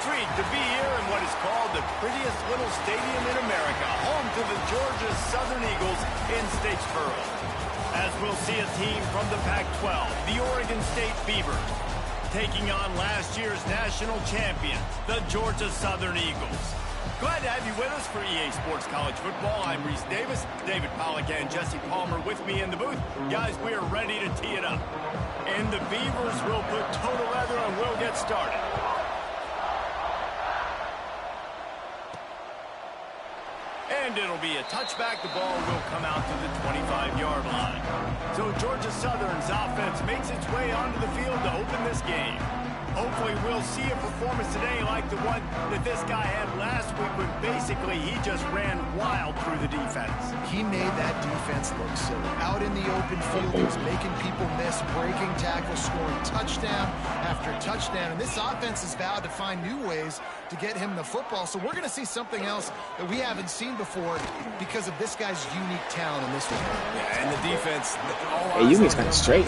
treat to be here in what is called the prettiest little stadium in America, home to the Georgia Southern Eagles in Statesboro. As we'll see a team from the Pac-12, the Oregon State Beavers, taking on last year's national champions, the Georgia Southern Eagles. Glad to have you with us for EA Sports College Football. I'm Reese Davis, David Pollack, and Jesse Palmer with me in the booth. Guys, we are ready to tee it up. And the Beavers will put toe together and we'll get started. And it'll be a touchback. The ball will come out to the 25-yard line. So Georgia Southern's offense makes its way onto the field to open this game. Hopefully we'll see a performance today like the one that this guy had last week when basically he just ran wild through the defense. He made that defense look silly. Out in the open field, he was making people miss, breaking tackles, scoring touchdown after touchdown. And this offense has vowed to find new ways to get him the football. So we're going to see something else that we haven't seen before because of this guy's unique talent in this one. Yeah, and the defense. Hey, Yumi's kind of straight.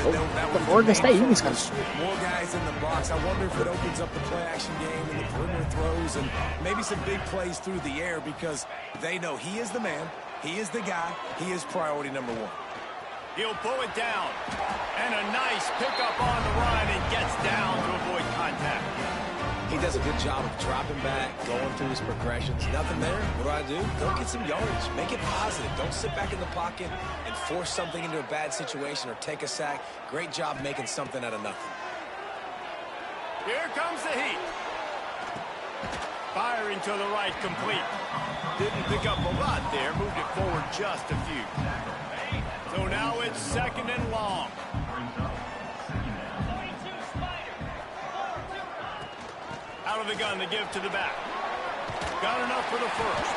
Oregon State, Yumi's kind of straight. More guys in the box. I wonder if it opens up the play-action game and the perimeter throws and maybe some big plays through the air because they know he is the man, he is the guy, he is priority number one. He'll pull it down. And a nice pickup on the run and gets down to avoid contact. He does a good job of dropping back, going through his progressions. Nothing there. What do? Go get some yardage. Make it positive. Don't sit back in the pocket and force something into a bad situation or take a sack. Great job making something out of nothing. Here comes the heat. Firing to the right, complete. Didn't pick up a lot there. Moved it forward just a few. So now it's second and long. Out of the gun to give to the back. Got enough for the first.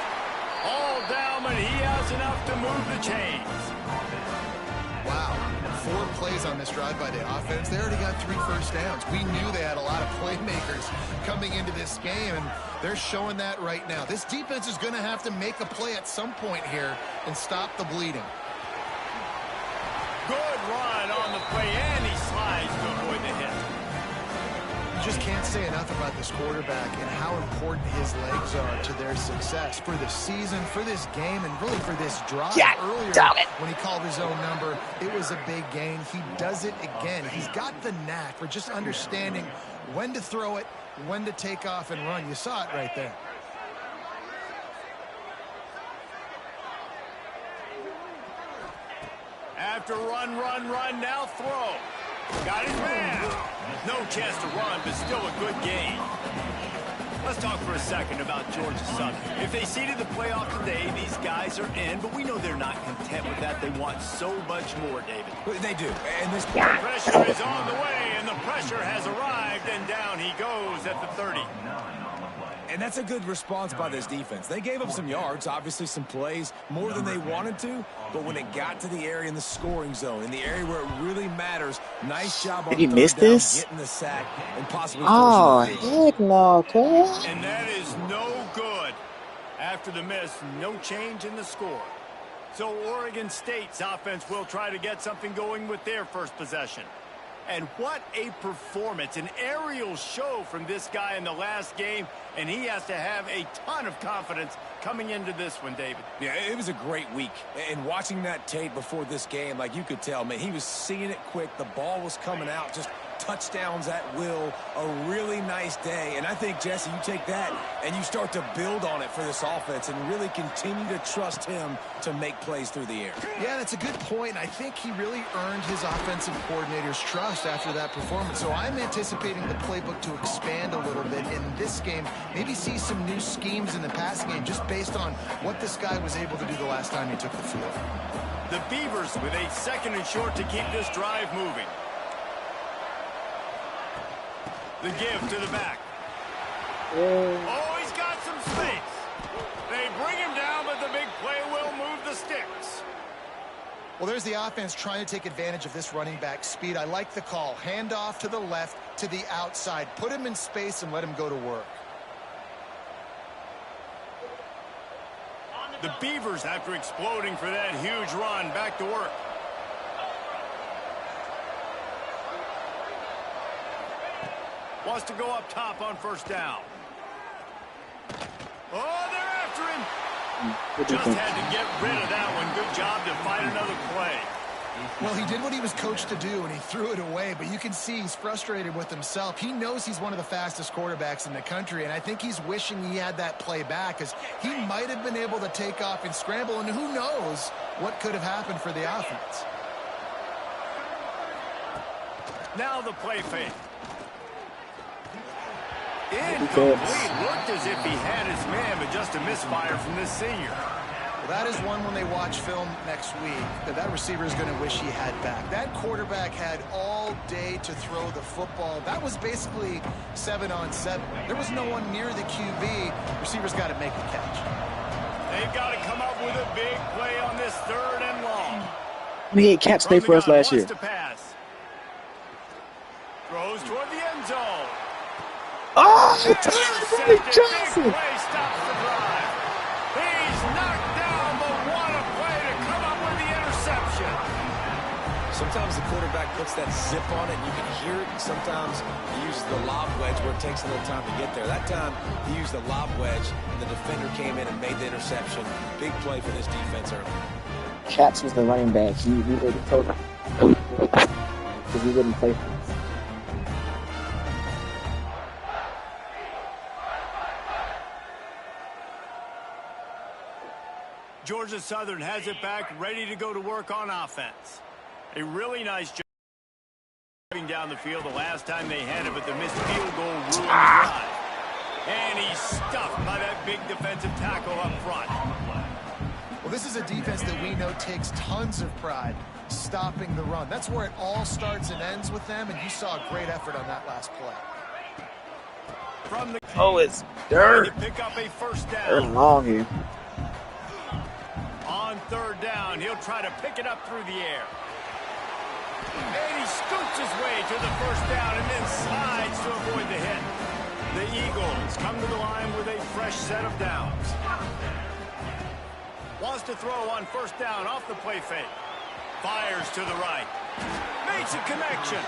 All down, but he has enough to move the chains. Wow. 4 plays on this drive by the offense. They already got 3 first downs. We knew they had a lot of playmakers coming into this game, and they're showing that right now. This defense is going to have to make a play at some point here and stop the bleeding. Good run on the play, and he slides to avoid the hit. You just can't say enough about this quarterback and how important his legs are to their success for the season, for this game, and really for this drive. Earlier, when he called his own number, it was a big gain. He does it again. He's got the knack for just understanding when to throw it, when to take off and run. You saw it right there. After run, now throw. Got his man. No chance to run, but still a good gain. Let's talk for a second about Georgia Southern. If they seeded the playoff today, these guys are in, but we know they're not content with that. They want so much more, David. They do. And this pressure is on the way, and the pressure has arrived, and down he goes at the 30. And that's a good response by this defense. They gave up some yards, obviously some plays, more than they wanted to, but when it got to the area in the scoring zone, in the area where it really matters, nice job on third down, getting the sack, and possibly heck no, cuz. And that is no good. After the miss, no change in the score. So Oregon State's offense will try to get something going with their first possession. And what a performance, an aerial show from this guy in the last game, and he has to have a ton of confidence coming into this one, David. Yeah, it was a great week. And watching that tape before this game, like you could tell, man, he was seeing it quick. The ball was coming out, just touchdowns at will, a really nice day. And I think, Jesse, you take that and you start to build on it for this offense and really continue to trust him to make plays through the air. Yeah, that's a good point. I think he really earned his offensive coordinator's trust after that performance. So I'm anticipating the playbook to expand a little bit in this game, maybe see some new schemes in the passing game just based on what this guy was able to do the last time he took the field. The Beavers with a second and short to keep this drive moving. The give to the back. Oh, he's got some space. They bring him down, but the big play will move the sticks. Well, there's the offense trying to take advantage of this running back speed. I like the call. Hand off to the left, to the outside. Put him in space and let him go to work. The Beavers, after exploding for that huge run, back to work. Wants to go up top on first down. Oh, they're after him. Just had to get rid of that one. Good job to find another play. Well, he did what he was coached to do, and he threw it away. But you can see he's frustrated with himself. He knows he's one of the fastest quarterbacks in the country, and I think he's wishing he had that play back because he might have been able to take off and scramble, and who knows what could have happened for the offense. Now the play fake. Incomplete. Looked as if he had his man, but just a misfire from this senior. Well, that is one when they watch film next week that receiver is going to wish he had back. That quarterback had all day to throw the football. That was basically 7-on-7. There was no one near the QB. Receiver's got to make the catch. They've got to come up with a big play on this 3rd and long. He had catch day for us last year. Throws toward the end zone. Oh, Johnson! Big play stops the drive. He's knocked down, but what a play to come up with the interception. Sometimes the quarterback puts that zip on it, and you can hear it. Sometimes he uses the lob wedge where it takes a little time to get there. That time, he used the lob wedge, and the defender came in and made the interception. Big play for this defense early. Katz was the running back. He would have told him because he wouldn't play for us. Georgia Southern has it back, ready to go to work on offense. A really nice job down the field the last time they had it, but the missed field goal ruined the drive. And he's stuffed by that big defensive tackle up front. Well, this is a defense that we know takes tons of pride stopping the run. That's where it all starts and ends with them, and you saw a great effort on that last play. From the it's dirt. to pick up a first down. They're long here. On 3rd down, he'll try to pick it up through the air. And he scoots his way to the first down and then slides to avoid the hit. The Eagles come to the line with a fresh set of downs. Wants to throw on 1st down off the play fake. Fires to the right. Makes a connection.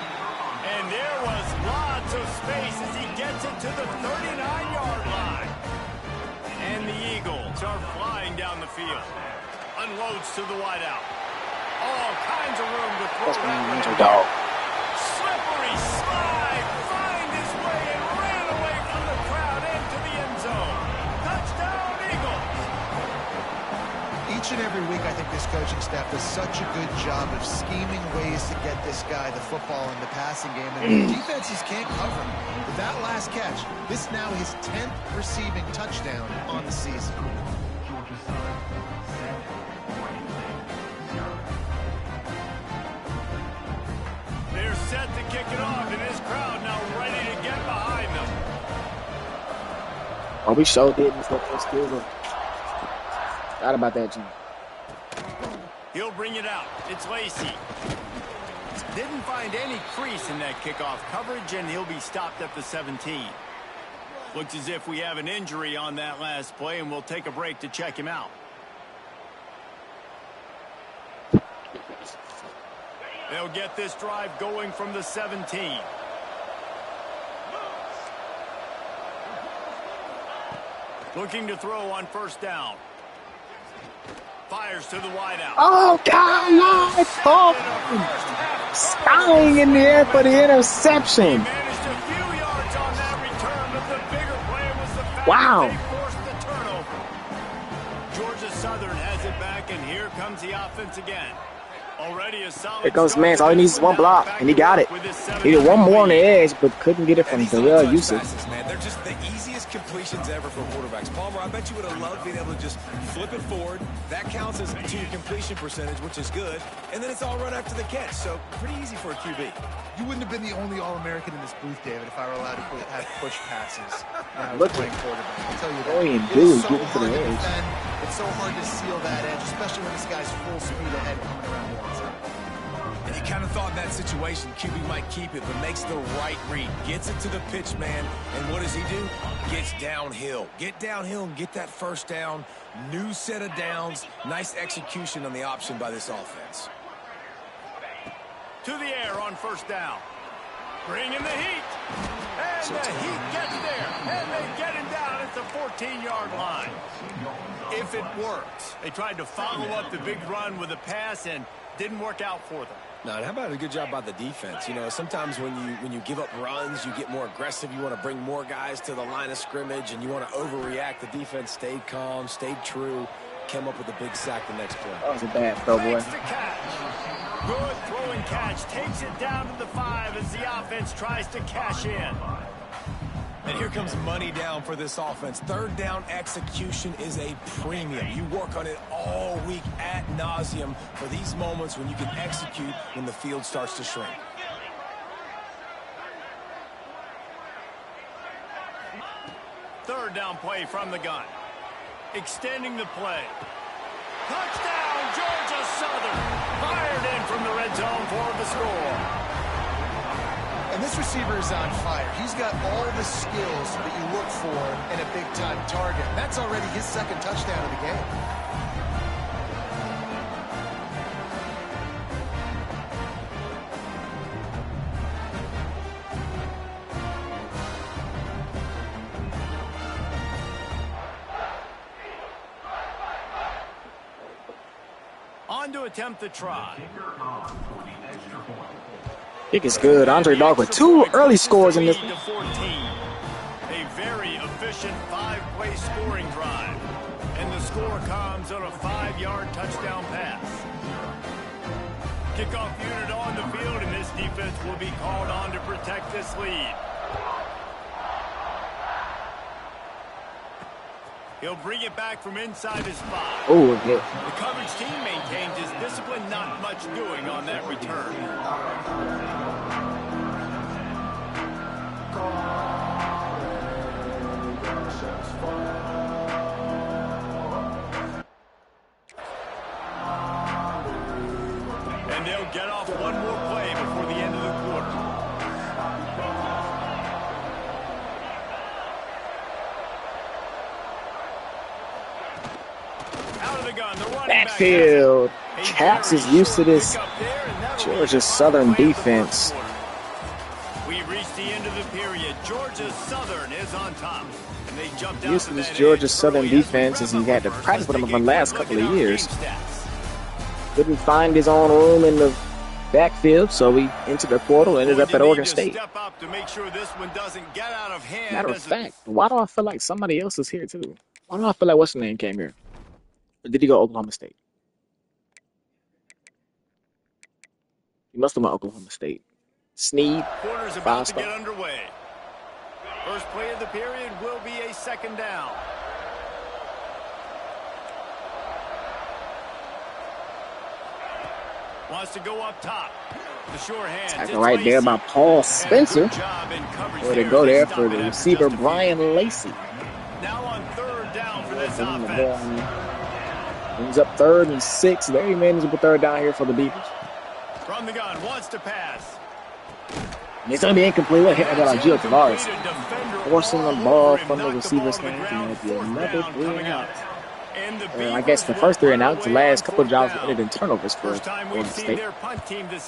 And there was lots of space as he gets it to the 39-yard line. And the Eagles are flying down the field. Unloads to the wideout. All kinds of room to throw that one. Dog. Slippery slide. Find his way and ran away from the crowd into the end zone. Touchdown, Eagles. Each and every week, I think this coaching staff does such a good job of scheming ways to get this guy the football in the passing game. And the defenses can't cover him. With that last catch, this now his 10th receiving touchdown on the season. They're set to kick it off, and this crowd now ready to get behind them. Oh, we sure did this first field goal. Thought about that, Jim. He'll bring it out. It's Lacey. Didn't find any crease in that kickoff coverage, and he'll be stopped at the 17. Looks as if we have an injury on that last play, and we'll take a break to check him out. They'll get this drive going from the 17. Looking to throw on 1st down. Fires to the wideout. Oh, God! Styling in the air for the interception. Managed a few yards on that return, but the bigger play was the fact Wow. they forced the turnover. Georgia Southern has it back, and here comes the offense again. Already a solid. Here comes Mance. All he needs is one block, and he got it. He did one more on the edge, but couldn't get it from Darrell Yusuf. Man, they're just the easiest completions ever for quarterbacks. Palmer, I bet you would have loved being able to just flip it forward. That counts as to your completion percentage, which is good. And then it's all run after the catch, so pretty easy for a QB. You wouldn't have been the only All-American in this booth, David, if I were allowed to have push passes. Look playing quarterback. I'll tell you that. All you It's do is so get into hard the to edge. defend. It's so hard to seal that edge, especially when this guy's full speed ahead coming around the outside. And you kind of thought in that situation QB might keep it, but makes the right read. Gets it to the pitch man, and what does he do? Gets downhill. Get downhill and get that first down. New set of downs. Nice execution on the option by this offense. To the air on 1st down. Bringing the heat. And the Heat gets there, and they get him down at the 14-yard line. If it works. They tried to follow up the big run with a pass and didn't work out for them. No, and how about a good job by the defense? You know, sometimes when you give up runs, you get more aggressive. You want to bring more guys to the line of scrimmage, and you want to overreact. The defense stayed calm, stayed true, came up with a big sack the next play. That was a bad throw, boy. Good throwing catch. Takes it down to the 5 as the offense tries to cash in. And here comes money down for this offense. Third down execution is a premium. You work on it all week ad nauseum for these moments when you can execute when the field starts to shrink. Third down play from the gun. Extending the play. Touchdown, Georgia Southern. Fired in from the red zone for the score. And this receiver is on fire. He's got all the skills that you look for in a big-time target. That's already his second touchdown of the game. On to attempt the try. Kick is good. Andre Dog with 2 early scores in this. A very efficient 5-play scoring drive. And the score comes on a 5-yard touchdown pass. Kickoff unit on the field, and this defense will be called on to protect this lead. He'll bring it back from inside his 5. Oh, yeah. The coverage team maintains his discipline, not much doing on that return. And they'll get off one more play before the end of the quarter. Backfield. Chaps is used to this Georgia Southern defense. We've reached the end of the period. Georgia Southern is on top. And they jumped out Used to this Georgia Southern defense as he had to practice with them for the last couple of years. Couldn't find his own room in the backfield, so he entered the portal, ended up at Oregon State. Matter of fact, why do I feel like somebody else is here too? Why do I feel like what's the name came here? Or did he go to Oklahoma State? He must have went to Oklahoma State. Snead, Quarter's about to get underway. First play of the period will be a second down. Wants to go up top. The sure hand. Tackle right there by Paul Spencer. Way to go there for the receiver Brian Lacey. Now on third down for this offense. Brings up 3rd and 6. Very manageable third down here for the Beavers. From the gun, wants to pass. And it's going to be incomplete. What hit about Gio Tavares? Forcing the ball from the receiver's hands. And it'll be another 3 and out. I guess the first 3 and out, the last couple of drives ended in turnovers for Oregon State.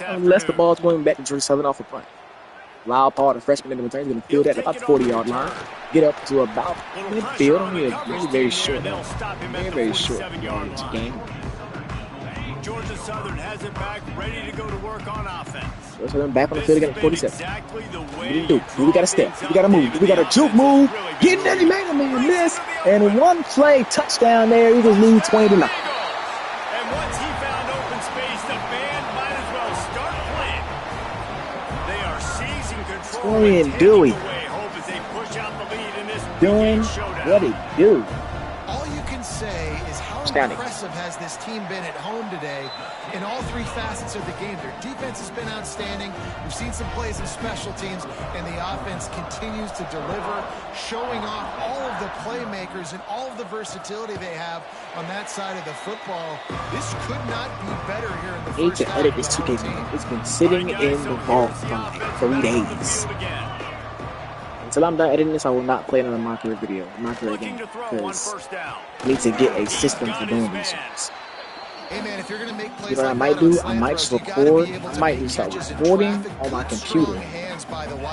Unless the ball's going back to Georgia Southern off a punt. Loud Paul, the freshman in the return, is going to field at about the 40-yard line. Get up to about midfield. Only a very short, very short yardage game. Georgia Southern has it back, ready to go to work on offense. Georgia Southern back on the field again at 47. What do we do? We got to step. We got to move. We got to juke move. Getting there, he made a man miss. And one play touchdown there. Eagles lead 20-0. And once he found open space, the band might as well start playing. They are seizing control. Torian Dewey doing what he do. All you can say is how impressive has this team been at home today in all 3 facets of the game. Their defense has been outstanding. We've seen some plays in special teams, and the offense continues to deliver, showing off all of the playmakers and all of the versatility they have on that side of the football. This could not be better here in the first half. I hate to edit this 2K game. It's been sitting in the vault for like 3 days. Until I'm done editing this, I will not play another My Career video, My Career game, because I need to get a system for doing these things. Hey man, if you're gonna make plays You know what I might do? I might just record. I might just start recording on my computer.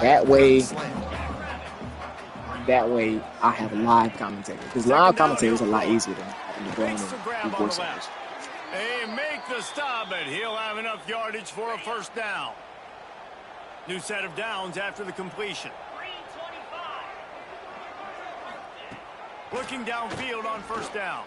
That way, That way, I have a live commentary. Because live commentary is a lot easier than having to go in and do voiceovers. They make the stop, but he'll have enough yardage for a first down. New set of downs after the completion. Looking downfield on first down.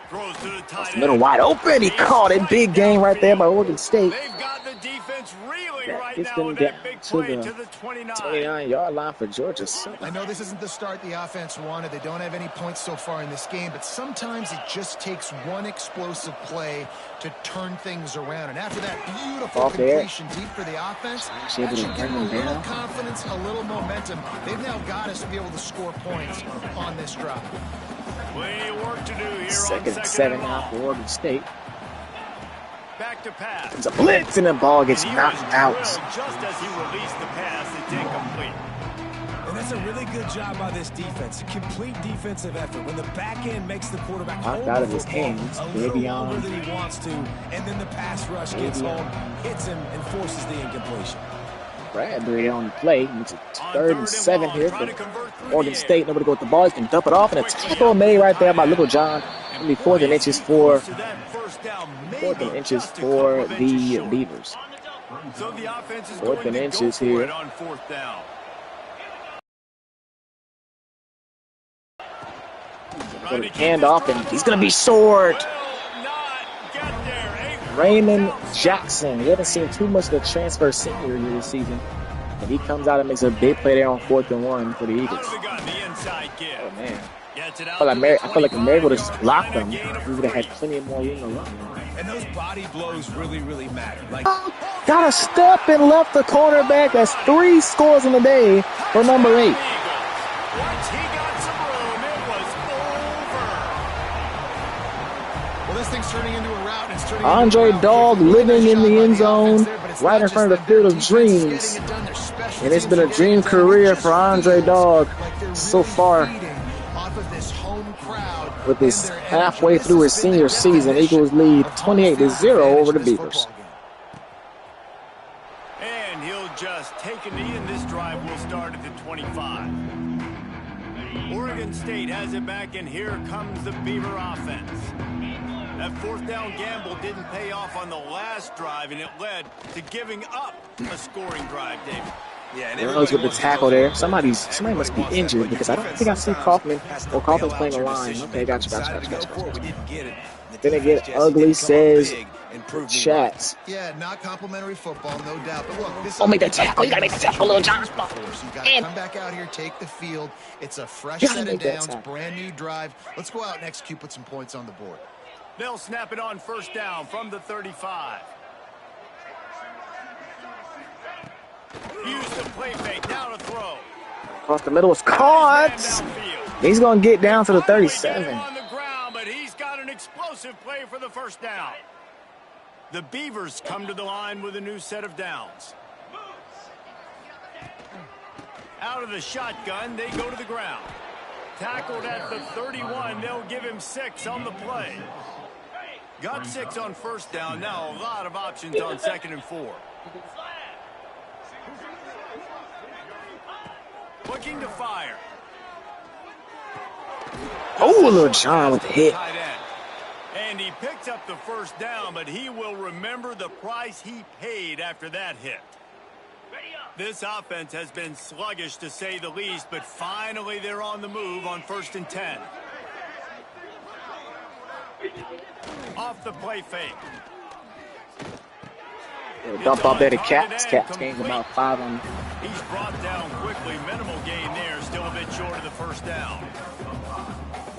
Throws to the tight end. Middle wide open. He caught it. Big game right there by Oregon State. They've got the defense reeling right Gets now them with down that big to play the to the 29. 29-yard line for Georgia. I know this isn't the start the offense wanted. They don't have any points so far in this game, but sometimes it just takes one explosive play to turn things around. And after that beautiful completion deep for the offense, that should give them a little confidence, a little momentum. They've now got us to be able to score points on this drive. Plenty of work to do here. Second and 7 now for Oregon State. Back to pass. It's a blitz, and the ball gets knocked out. Just as he released the pass, it's incomplete. And that's a really good job by this defense. Complete defensive effort. When the back end makes the quarterback hold out of the his hands, a little maybe longer than he wants to, and then the pass rush gets home, hits him, and forces the incompletion. Bradbury on the play. It's a 3rd and 7 here for Oregon State. Nobody go with the ball. He can dump it off, and a tackle made right there by Little John. It'll be 4th and inches for the Beavers. So the offense is 4th and inches here. On 4th down. Hand off, and he's going to be short. Raymond Jackson. We haven't seen too much of the transfer senior year this season. But he comes out and makes a big play there on 4th and 1 for the Eagles. Oh, man. I feel like Mary would have just blocked them. We would have had plenty more room to run. And those body blows really, really matter. Got a step and left the cornerback. That's 3 scores in the day for number 8. Turning into a route, and it's Andre Dog living in the end zone right in front of the Field of Dreams. And it's been a dream career for Andre Dog so far. With this halfway through his senior season, Eagles lead 28-0 over the Beavers. And he'll just take a knee, and this drive will start at the 25. Oregon State has it back, and here comes the Beaver offense. That 4th down gamble didn't pay off on the last drive, and it led to giving up a scoring drive, David. Yeah, and everyone's with the tackle there. Somebody must be injured because I don't think I see Kaufman. Or Kaufman's playing the line. Okay, gotcha. Then it get ugly, says Chats. Yeah, not complimentary football, no doubt. But look, this make that tackle. You gotta make the tackle, Little John. You gotta come back out here, take the field. It's a fresh set of downs, brand new drive. Let's go out and execute, put some points on the board. They'll snap it on 1st down from the 35. Use the play fake, now to throw. Across the middle is caught. He's going to get down to the 37. On the ground, but he's got an explosive play for the 1st down. The Beavers come to the line with a new set of downs. Out of the shotgun, they go to the ground. Tackled at the 31, they'll give him 6 on the play. Got 6 on 1st down. Now a lot of options on 2nd and 4. Looking to fire. Oh, Little John with the hit. And he picked up the 1st down, but he will remember the price he paid after that hit. This offense has been sluggish to say the least, but finally they're on the move on 1st and 10. Off the play fake. Dump off there to Caps. Caps gains about 5 on. He's brought down quickly. Minimal gain there. Still a bit short of the 1st down.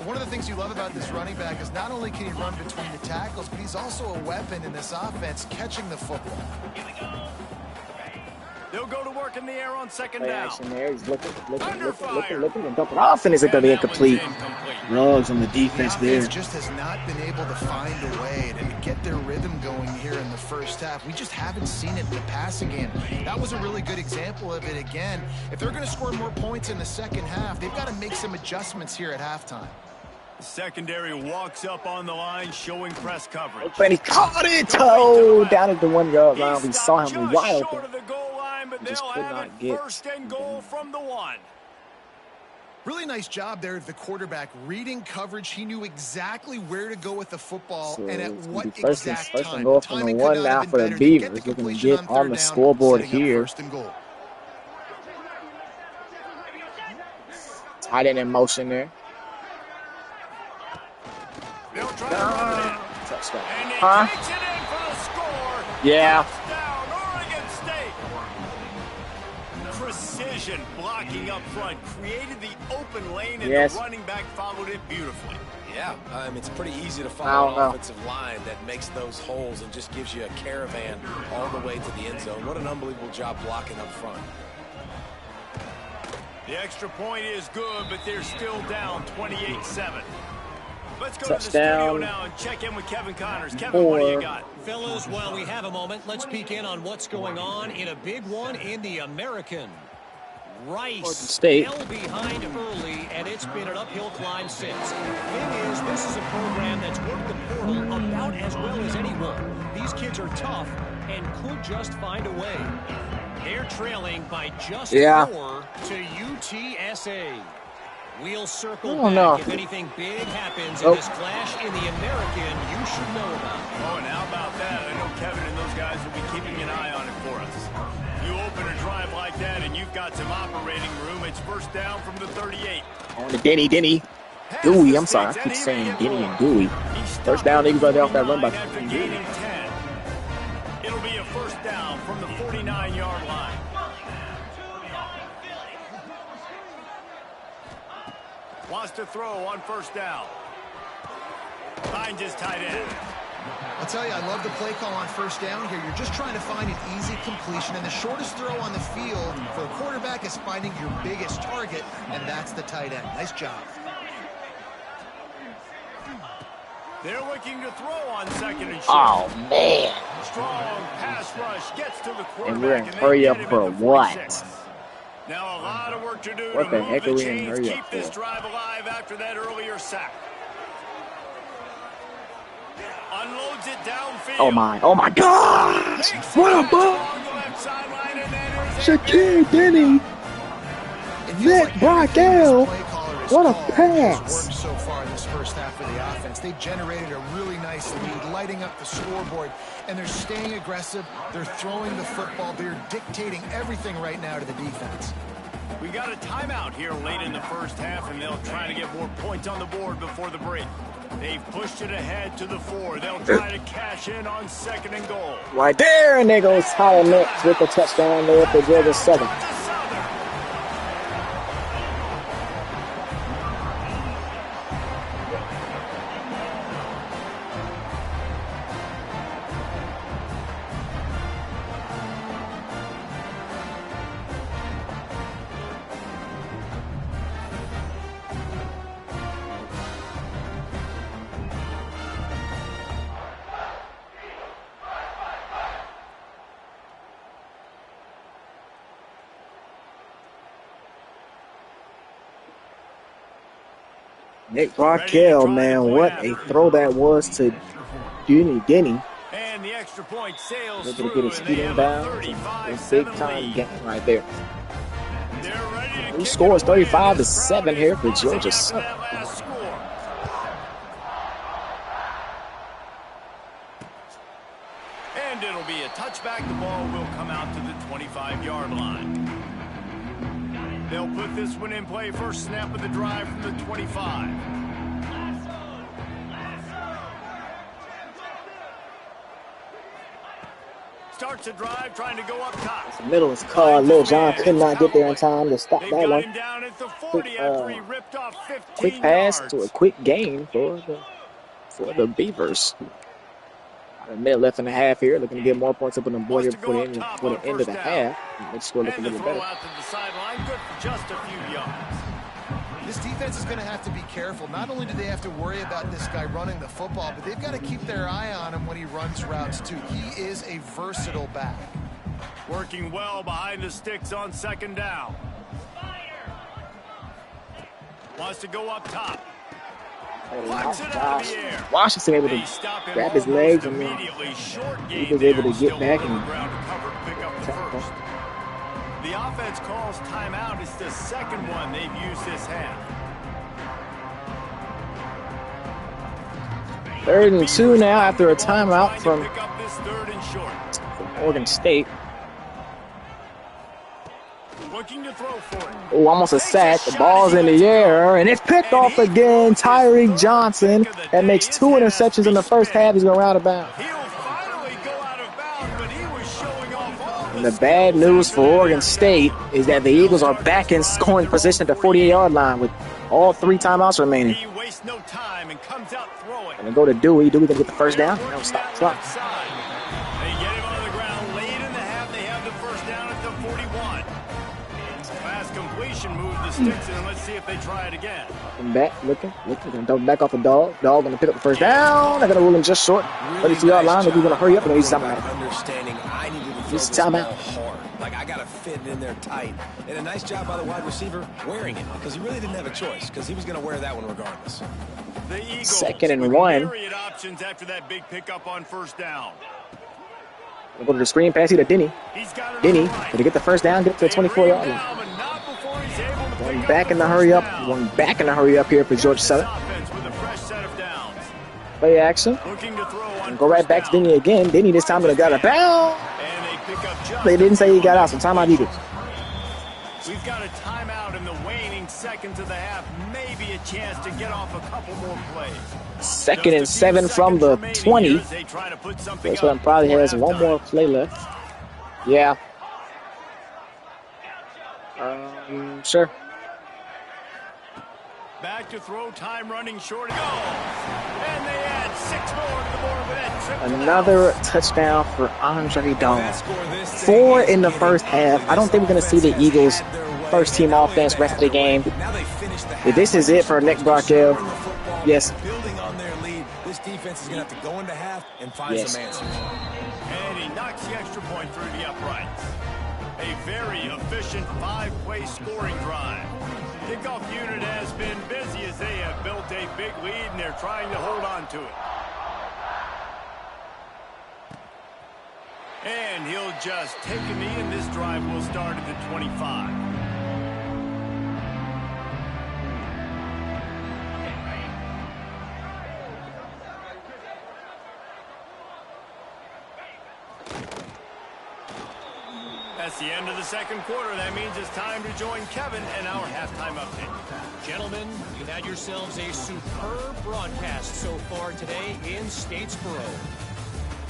One of the things you love about this running back is not only can he run between the tackles, but he's also a weapon in this offense catching the football. They'll go to work in the air on 2nd down. Action there. He's looking, and dump it off, and is it going to be incomplete? Ruggs on the defense there. Just has not been able to find a way to get their rhythm going here in the 1st half. We just haven't seen it in the passing game. That was a really good example of it again. If they're going to score more points in the 2nd half, they've got to make some adjustments here at halftime. The secondary walks up on the line, showing press coverage. And he caught it, down at the 1-yard line. We saw him wide open. But they'll have it 1st and goal from the 1. Really nice job there of the quarterback reading coverage. He knew exactly where to go with the football and at what exact first time. and goal from the 1 now for the Beavers. Looking to get on the scoreboard here. Tight end in motion there. Touchdown. Huh? Yeah. Precision blocking up front created the open lane, and the running back followed it beautifully. Yeah, it's pretty easy to follow an offensive line that makes those holes and just gives you a caravan all the way to the end zone. What an unbelievable job blocking up front. The extra point is good, but they're still down 28-7. Let's go Touchdown. to the studio now and check in with Kevin Connors. Kevin, what do you got? Fellas, while we have a moment, let's peek in on what's going on in a big one in the American. Rice fell behind early, and it's been an uphill climb since. Thing is, this is a program that's worked the portal about as well as anyone. These kids are tough and could just find a way. They're trailing by just 4 to UTSA. We'll circle back if anything big happens in this clash in the American you should know about. Oh, and how about that? I know Kevin and those guys will be keeping an eye on it for us. You open a drive like that and you've got some operating room. It's first down from the 38. On to Denny. Dewey, I'm sorry. I keep saying Denny and Dewey. First down, Eagles right there off that run by after gaining 10. It'll be a first down from the 49-yard line. Wants to throw on first down. Finds his tight end. I'll tell you, I love the play call on first down here. You're just trying to find an easy completion, and the shortest throw on the field for a quarterback is finding your biggest target, and that's the tight end. Nice job. They're looking to throw on second and short. Oh, man. Strong pass rush gets to the quarterback. And we're in hurry up for what? Now a lot of work to do what to the move heck the are we in chains, hurry keep up this for? drive alive after that earlier sack. Unloads it downfield. Oh my gosh! What a ball! Shaquille Denny! Nick Brockell! What a pass! Worked so far in this first half of the offense. They've generated a really nice lead, lighting up the scoreboard, and they're staying aggressive. They're throwing the football. They're dictating everything right now to the defense. We got a timeout here late in the first half, and they'll try to get more points on the board before the break. They've pushed it ahead to the 4. They'll try to cash in on second and goal. Right there, and there goes Tyler Metz with the touchdown there for Georgia Southern. Nick Brockell, man, what a throw that was to Denny. And the extra point sails able to get his feet in bounds. A big time game right there. He scores 35-7 here for Georgia Southern. And it'll be a touchback. The ball will come out to the 25-yard line. They'll put this one in play. First snap of the drive from the 25. Starts the drive, trying to go up top. The middle is called. Lil John could not get there in time to stop that one. Down at the 40 after he ripped off 15 quick pass yards. to a quick gain for the Beavers. A minute left in the half here. Looking to get more points up on the board here before the end of the half. Make score look a little better. Out to the sideline, good for just a few yards. This defense is going to have to be careful. Not only do they have to worry about this guy running the football, but they've got to keep their eye on him when he runs routes too. He is a versatile back. Working well behind the sticks on second down. Wants to go up top. Washington able to grab his legs and he was able to get back and the the offense calls timeout. It's the second one they've used this half. 3rd and 2 now after a timeout from Oregon State. Looking to throw for it. Oh, almost a sack. The ball's in the air, and it's picked off again. Tyreek Johnson. That makes 2 interceptions in the first half. He's going to round about. And the bad news for Oregon State is that the Eagles are back in scoring position at the 48-yard line with all 3 timeouts remaining. He wastes no time and comes out throwing. And then go to Dewey. Dewey going to get the first down. No, stop. They get him on the ground late in the half. They have the first down at the 41. Fast completion moves the sticks in, and let's see if they try it again. And back, looking. Going to back off the dog. Dog going to pick up the first down. They're going to rule him just short. 32-yard line. They're going to hurry up and use timeout. Understanding I need to throw this ball hard. Like, I got to fit it in there tight. And a nice job by the wide receiver wearing it, because he really didn't have a choice, because he was going to wear that one regardless. The Eagles 2nd and 1. myriad options after that big pickup on first down. We'll go to the screen pass here to Denny. Denny, going to get the first down, get to the 24-yard line. Going back in the hurry up. Going back in the hurry up here for Georgia Southern. Play action. And go right back to Denny again. Denny this time going to got a bound. They didn't say he got out, so timeout Eagles. We've got a timeout in the waning seconds of the half. Maybe a chance to get off a couple more plays. 2nd and 7 from the 20. This one probably has one more play left. Yeah. Sure. Back to throw, time running short. Go! And they add 6 more to the board with that triple. Another touchdown for Andre Dawg. 4 in the first half. I don't think we're going to see the Eagles' first-team offense rest of the game. If this is it for Nick Barkell, yes. Building on their lead, this defense is going to have to go into half and find some answers. And he knocks the extra point through the uprights. A very efficient 5-play scoring drive. Kickoff unit has been busy as they have built a big lead and they're trying to hold on to it. And he'll just take a knee, and this drive will start at the 25. That's the end of the second quarter. That means it's time to join Kevin and our halftime update. Gentlemen, you've had yourselves a superb broadcast so far today in Statesboro.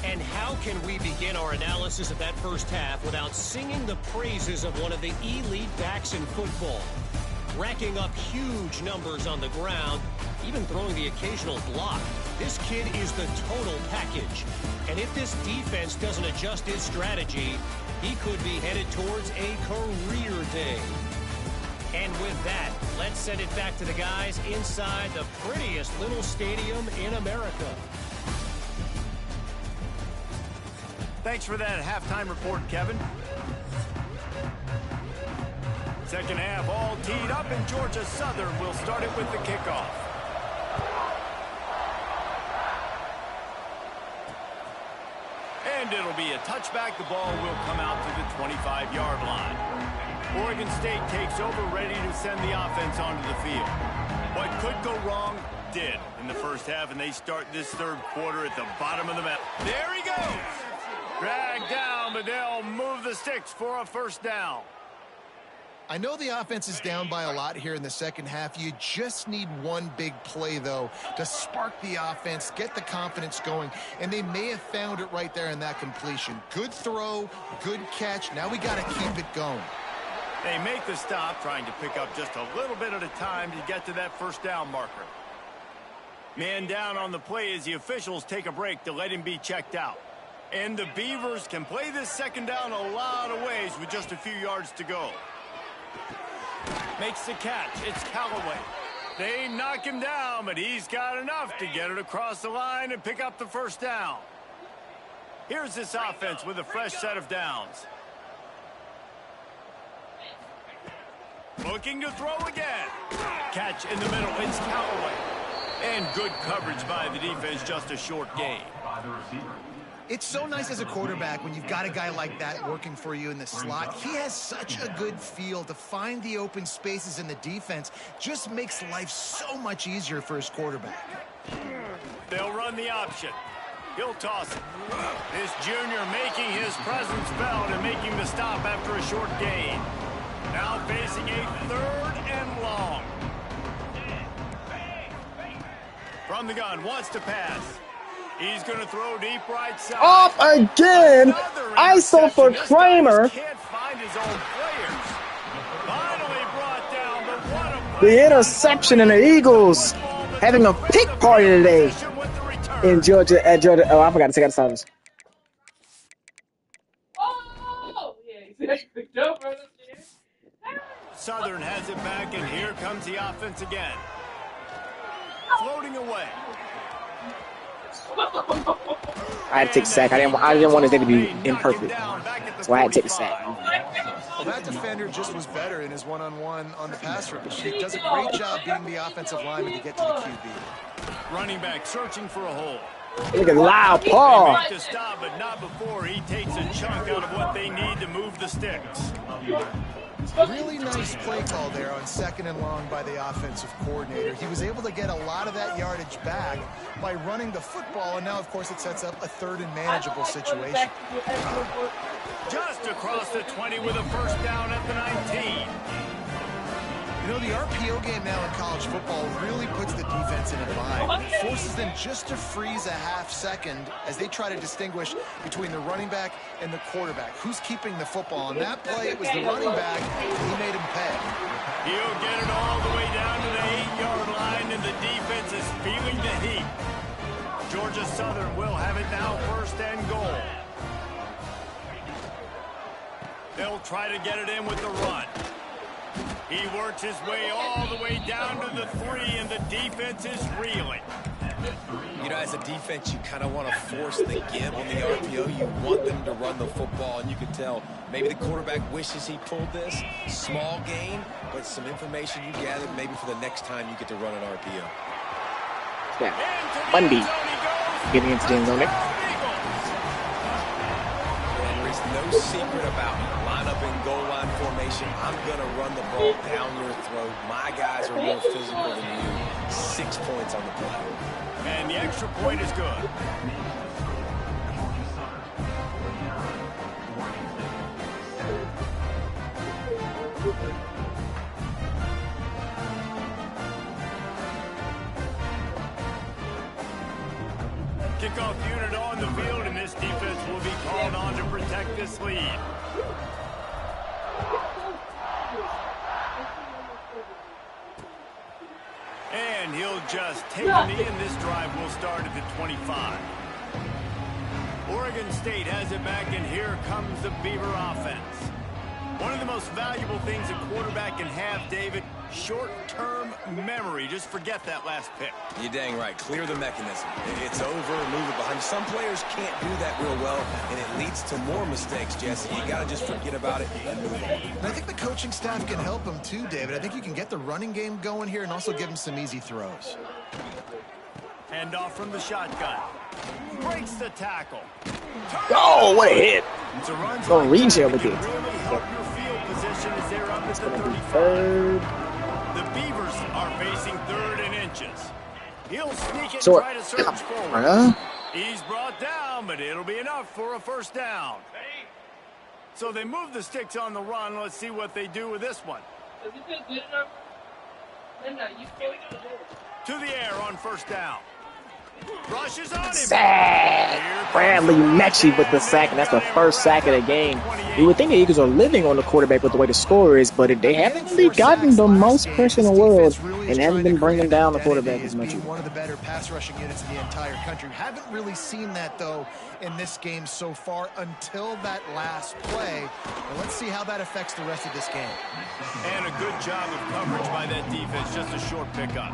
And how can we begin our analysis of that first half without singing the praises of one of the elite backs in football? Racking up huge numbers on the ground, even throwing the occasional block. This kid is the total package. And if this defense doesn't adjust its strategy, he could be headed towards a career day. And with that, let's send it back to the guys inside the prettiest little stadium in America. Thanks for that halftime report, Kevin. Second half all teed up, and Georgia Southern will start it with the kickoff. And it'll be a touchback. The ball will come out to the 25-yard line. Oregon State takes over, ready to send the offense onto the field. What could go wrong did in the first half, and they start this third quarter at the bottom of the map. There he goes. Dragged down, but they'll move the sticks for a first down. I know the offense is down by a lot here in the second half. You just need one big play, though, to spark the offense, get the confidence going, and they may have found it right there in that completion. Good throw, good catch. Now we got to keep it going. They make the stop, trying to pick up just a little bit at a time to get to that first down marker. Man down on the play as the officials take a break to let him be checked out. And the Beavers can play this second down a lot of ways with just a few yards to go. Makes the catch. It's Callaway. They knock him down, but he's got enough to get it across the line and pick up the first down. Here's this offense with a fresh set of downs. Looking to throw again. Catch in the middle. It's Callaway. And good coverage by the defense. Just a short gain. It's so nice as a quarterback when you've got a guy like that working for you in the slot. He has such a good feel to find the open spaces in the defense. Just makes life so much easier for his quarterback. They'll run the option. He'll toss it. This junior making his presence felt and making the stop after a short gain. Now facing a 3rd and long. From the gun, wants to pass. He's going to throw deep right side. Off again. ISO for Kramer. Can't find his own players. Finally brought down, but what a the interception, and the Eagles having a pick party today in Georgia at Georgia. Oh, I forgot to take out the service. Oh, yeah, exactly. Southern has it back, and here comes the offense again. Floating away. I had to take a sack. I didn't want his day to be imperfect, so I had to take a sack. Well, that defender just was better in his one-on-one on the pass rush. He does a great job being the offensive lineman to get to the QB. Running back searching for a hole. Look at loud Paul. They make the stop, but not before he takes a chunk out of what they need to move the sticks. Really nice play call there on 2nd and long by the offensive coordinator. He was able to get a lot of that yardage back by running the football, and now, of course, it sets up a 3rd and manageable situation. Just across the 20 with a first down at the 19. You know, the RPO game now in college football really puts the defense in a bind. It forces them just to freeze a half second as they try to distinguish between the running back and the quarterback. Who's keeping the football? On that play, it was the running back, and he made him pay. He'll get it all the way down to the 8-yard line, and the defense is feeling the heat. Georgia Southern will have it now, 1st and goal. They'll try to get it in with the run. He works his way all the way down to the 3, and the defense is reeling. You know, as a defense, you kind of want to force the give on the RPO. You want them to run the football, and you can tell maybe the quarterback wishes he pulled this. Small gain, but some information you gathered maybe for the next time you get to run an RPO. Yeah, Bundy getting into the end zone. And there's no secret about it. Line up in goal line formation. I'm going to run the ball down your throat. My guys are more physical than you. 6 points on the play. And the extra point is good. Kickoff unit on the field, and this defense will be called on to protect this lead. And he'll just take a knee, and this drive will start at the 25. Oregon State has it back, and here comes the Beaver offense. One of the most valuable things a quarterback can have, David, short-term memory. Just forget that last pick. You're dang right. Clear the mechanism. It's over and move it behind. Some players can't do that real well, and it leads to more mistakes, Jesse. You got to just forget about it and move on. And I think the coaching staff can help him too, David. I think you can get the running game going here and also give him some easy throws. Hand off from the shotgun. Breaks the tackle. Oh, what a hit. Don't reach here with it. Really help your field position as they're up at the 35. 3rd. The Beavers are facing 3rd and inches. He'll sneak it and Short. try to surge forward. Huh? He's brought down, but it'll be enough for a first down. So they move the sticks on the run. Let's see what they do with this one. To the air on first down. Rushes on him. Sack. Bradley Mechie with the sack, and that's the first sack of the game. You would think the Eagles are living on the quarterback with the way the score is, but they haven't really gotten the most pressure in the world and haven't been bringing down the quarterback as much. One of the better pass rushing units in the entire country. Haven't really seen that, though, in this game so far until that last play. But let's see how that affects the rest of this game. And a good job of coverage by that defense. Just a short pickup.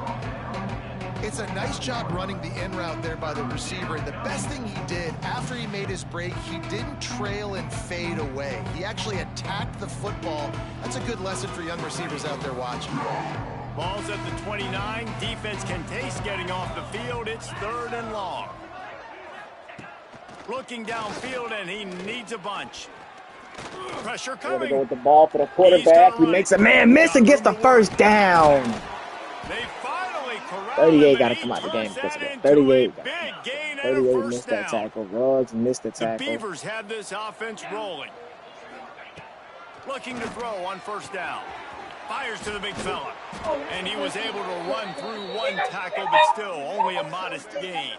It's a nice job running the in route there by the receiver. And the best thing he did after he made his break, he didn't trail and fade away. He actually attacked the football. That's a good lesson for young receivers out there watching. Ball's at the 29. Defense can taste getting off the field. It's 3rd and long. Looking downfield, and he needs a bunch. Pressure Going to coming. go with the ball for the quarterback. He makes a man miss and gets the first down. They finally 38 got to come out the game because of that. 38 missed that tackle. Ruggs missed the tackle. The Beavers have this offense rolling. Looking to throw on first down. Fires to the big fella. And he was able to run through one tackle, but still only a modest gain.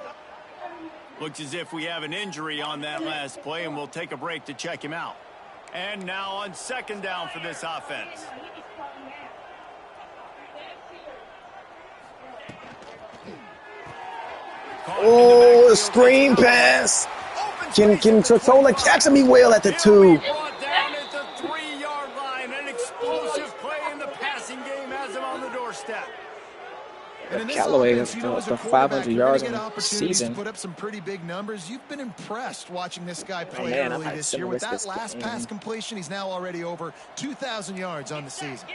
Looks as if we have an injury on that last play, and we'll take a break to check him out. And now on second down for this offense. Oh, screen pass. Can Totola catch him? He will at the 2. Brought down at the 3-yard line. An explosive play in the passing game has him on the doorstep. Callaway the 500 yards in the season. Put up some pretty big numbers. You've been impressed watching this guy play early this year. With that last pass completion, he's now already over 2,000 yards on the season.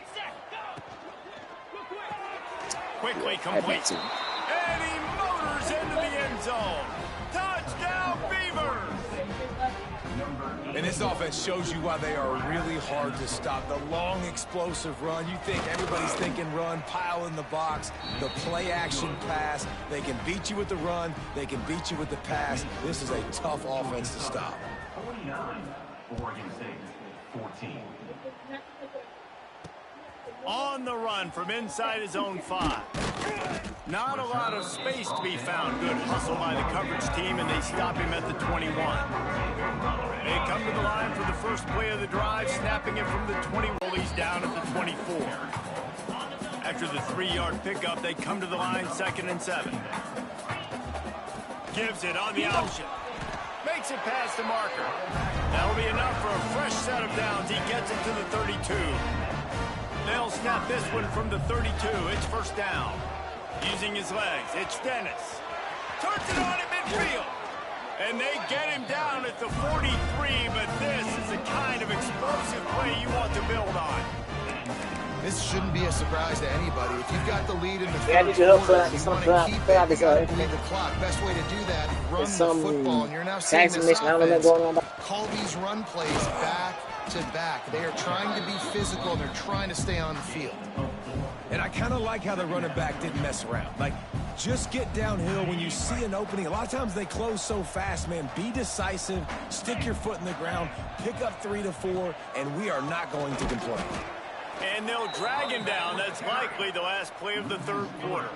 Quickly complete. And he motors into the end zone. Touchdown, Beavers! And this offense shows you why they are really hard to stop. The long, explosive run. You think everybody's thinking run, pile in the box. The play-action pass. They can beat you with the run. They can beat you with the pass. This is a tough offense to stop. 49, Oregon State, 14. On the run from inside his own 5. Not a lot of space to be found. Good hustle by the coverage team, and they stop him at the 21. They come to the line for the first play of the drive, snapping it from the 20. He's down at the 24. After the 3-yard pickup, they come to the line, 2nd and 7. Gives it on the option. Makes it past the marker. That'll be enough for a fresh set of downs. He gets it to the 32. They'll snap this one from the 32. It's first down. Using his legs, it's Dennis. Turns it on at midfield. And they get him down at the 43, but this is the kind of explosive play you want to build on. This shouldn't be a surprise to anybody. If you've got the lead in the I need your help for that. you want to keep it, you got to bleed the clock. Best way to do that, run the football. And you're now seeing this offense call these run plays back to back. They are trying to be physical, and they're trying to stay on the field. And I kind of like how the running back didn't mess around. Like, just get downhill when you see an opening. A lot of times they close so fast, man. Be decisive, stick your foot in the ground, pick up 3 to 4, and we are not going to complain. And they'll drag him down. That's likely the last play of the third quarter.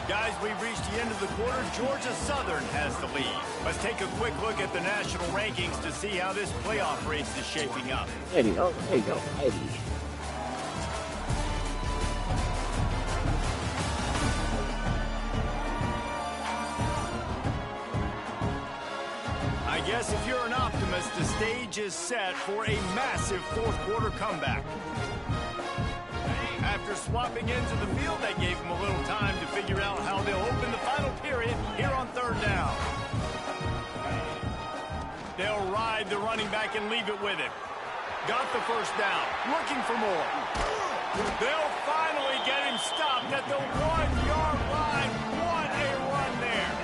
Guys, we've reached the end of the quarter. Georgia Southern has the lead. Let's take a quick look at the national rankings to see how this playoff race is shaping up. There you go. There you go. Eddie. I guess if you're an optimist, the stage is set for a massive fourth quarter comeback. After swapping into the field, that gave them a little time to figure out how they'll open the final period here on third down. They'll ride the running back and leave it with him. Got the first down, looking for more. They'll finally get him stopped at the 1-yard line. What a run there.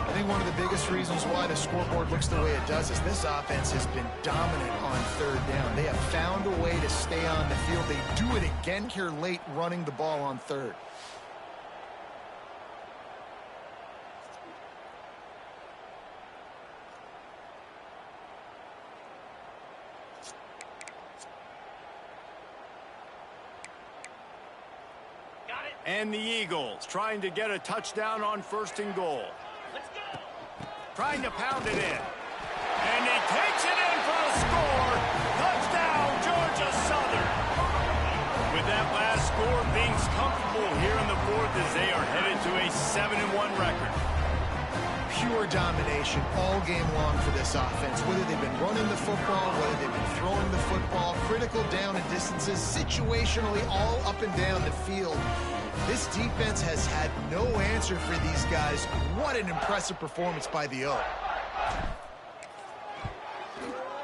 I think one of the biggest reasons why the scoreboard looks the way it does is this offense has been dominant on third down. They have found a way to stay on the field. They do it again here late, running the ball on third. And the Eagles trying to get a touchdown on first and goal. Trying to pound it in. And he takes it in for a score. Touchdown, Georgia Southern. With that last score, things comfortable here in the fourth as they are headed to a 7-1 record. Pure domination all game long for this offense. Whether they've been running the football, whether they've been throwing the football, critical down and distances, situationally all up and down the field. This defense has had no answer for these guys. What an impressive performance by the O.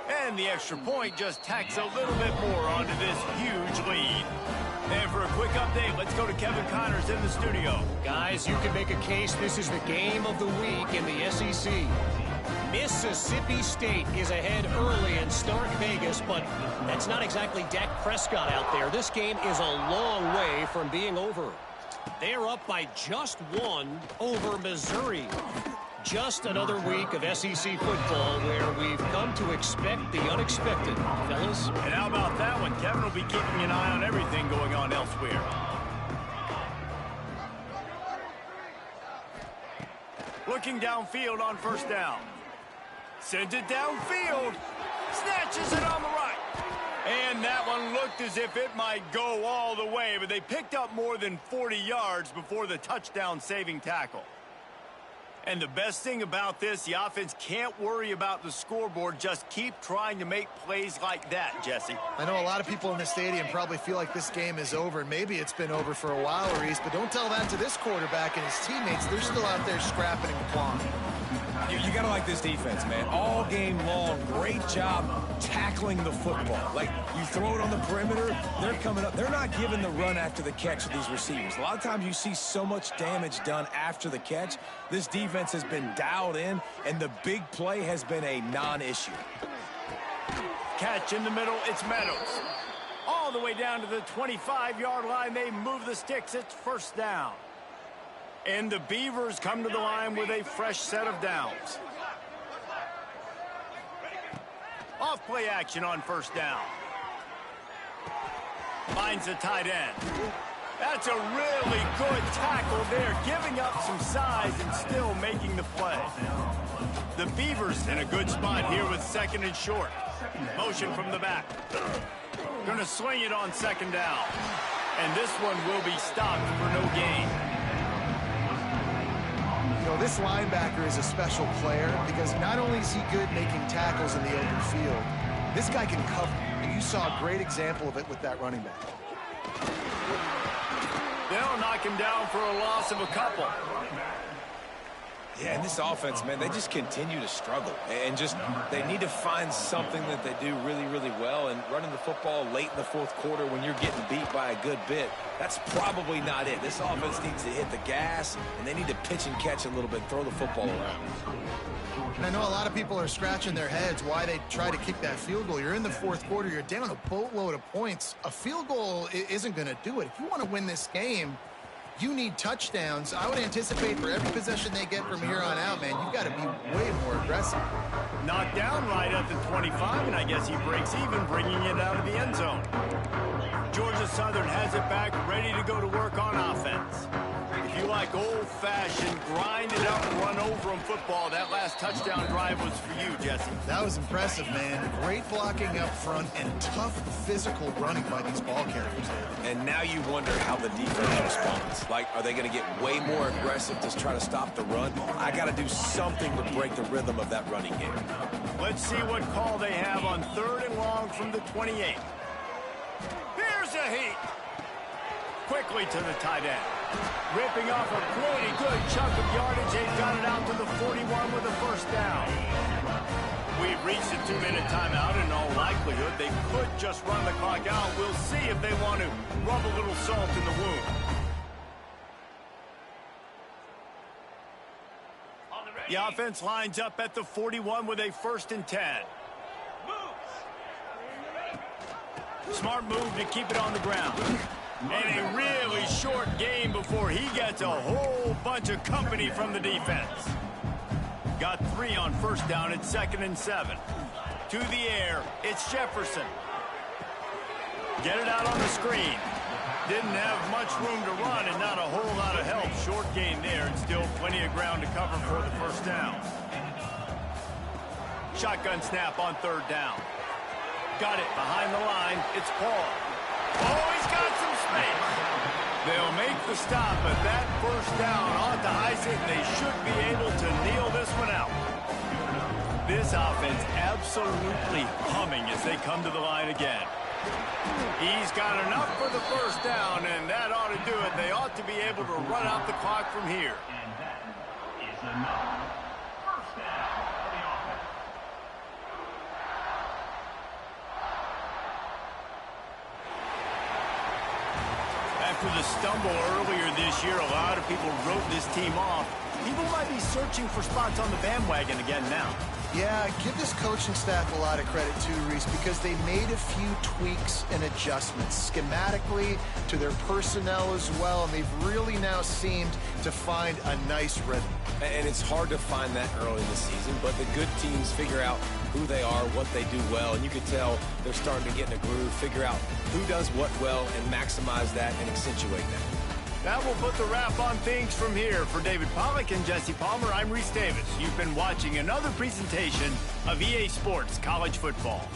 And the extra point just tacks a little bit more onto this huge lead. And for a quick update, let's go to Kevin Connors in the studio. Guys, you can make a case this is the game of the week in the SEC. Mississippi State is ahead early in Stark Vegas, but that's not exactly Dak Prescott out there. This game is a long way from being over. They are up by just one over Missouri. Just another week of SEC football where we've come to expect the unexpected, fellas. And how about that one? Kevin will be keeping an eye on everything going on elsewhere. Looking downfield on first down. Sends it downfield. Snatches it on the right. And that one looked as if it might go all the way, but they picked up more than 40 yards before the touchdown-saving tackle. And the best thing about this, the offense can't worry about the scoreboard. Just keep trying to make plays like that, Jesse. I know a lot of people in the stadium probably feel like this game is over. Maybe it's been over for a while, Reese, but don't tell that to this quarterback and his teammates. They're still out there scrapping and clawing. You got to like this defense, man. All game long, great job tackling the football. Like, you throw it on the perimeter, they're coming up. They're not giving the run after the catch of these receivers. A lot of times you see so much damage done after the catch. This defense has been dialed in, and the big play has been a non-issue. Catch in the middle, it's Meadows. All the way down to the 25-yard line, they move the sticks. It's first down. And the Beavers come to the line with a fresh set of downs. Off play action on first down. Finds a tight end. That's a really good tackle there, giving up some size and still making the play. The Beavers in a good spot here with second and short. Motion from the back. Gonna swing it on second down. And this one will be stopped for no gain. You know, this linebacker is a special player because not only is he good making tackles in the open field, this guy can cover. And you saw a great example of it with that running back. They'll knock him down for a loss of a couple. Yeah, and this offense, man, they just continue to struggle. And just, they need to find something that they do really, really well. And running the football late in the fourth quarter when you're getting beat by a good bit, that's probably not it. This offense needs to hit the gas, and they need to pitch and catch a little bit, throw the football around. And I know a lot of people are scratching their heads why they try to kick that field goal. You're in the fourth quarter. You're down a boatload of points. A field goal isn't going to do it. If you want to win this game, you need touchdowns. I would anticipate for every possession they get from here on out, man, you've got to be way more aggressive. Knocked down right at the 25, and I guess he breaks even, bringing it out of the end zone. Georgia Southern has it back, ready to go to work on offense. If If you like old-fashioned, grind-it-out, run-over-'em football, that last touchdown drive was for you, Jesse. That was impressive, man. Great blocking up front and tough physical running by these ball carriers. And now you wonder how the defense responds. Like, are they going to get way more aggressive to try to stop the run? I got to do something to break the rhythm of that running game. Let's see what call they have on 3rd and long from the 28. Here's a heat. Quickly to the tight end. Ripping off a pretty good chunk of yardage. They've got it out to the 41 with a first down. We've reached a 2-minute timeout. In all likelihood, they could just run the clock out. We'll see if they want to rub a little salt in the wound. The offense lines up at the 41 with a 1st and 10. Smart move to keep it on the ground. And a really short game before he gets a whole bunch of company from the defense. Got 3 on 1st down at 2nd and 7. To the air, it's Jefferson. Get it out on the screen. Didn't have much room to run and not a whole lot of help. Short gain there and still plenty of ground to cover for the 1st down. Shotgun snap on 3rd down. Got it behind the line. It's Paul. Oh, he's got some space. They'll make the stop, but that 1st down ought to ice it, and they should be able to kneel this one out. This offense absolutely humming as they come to the line again. He's got enough for the 1st down, and that ought to do it. They ought to be able to run out the clock from here. And that is enough. First down for the offense. After the stumble earlier this year, a lot of people wrote this team off. People might be searching for spots on the bandwagon again now. Yeah, give this coaching staff a lot of credit too, Reese, because they made a few tweaks and adjustments schematically to their personnel as well, and they've really now seemed to find a nice rhythm. And it's hard to find that early in the season, but the good teams figure out who they are, what they do well, and you can tell they're starting to get in a groove, figure out who does what well, and maximize that and accentuate that. That will put the wrap on things from here. For David Pollack and Jesse Palmer, I'm Reese Davis. You've been watching another presentation of EA Sports College Football.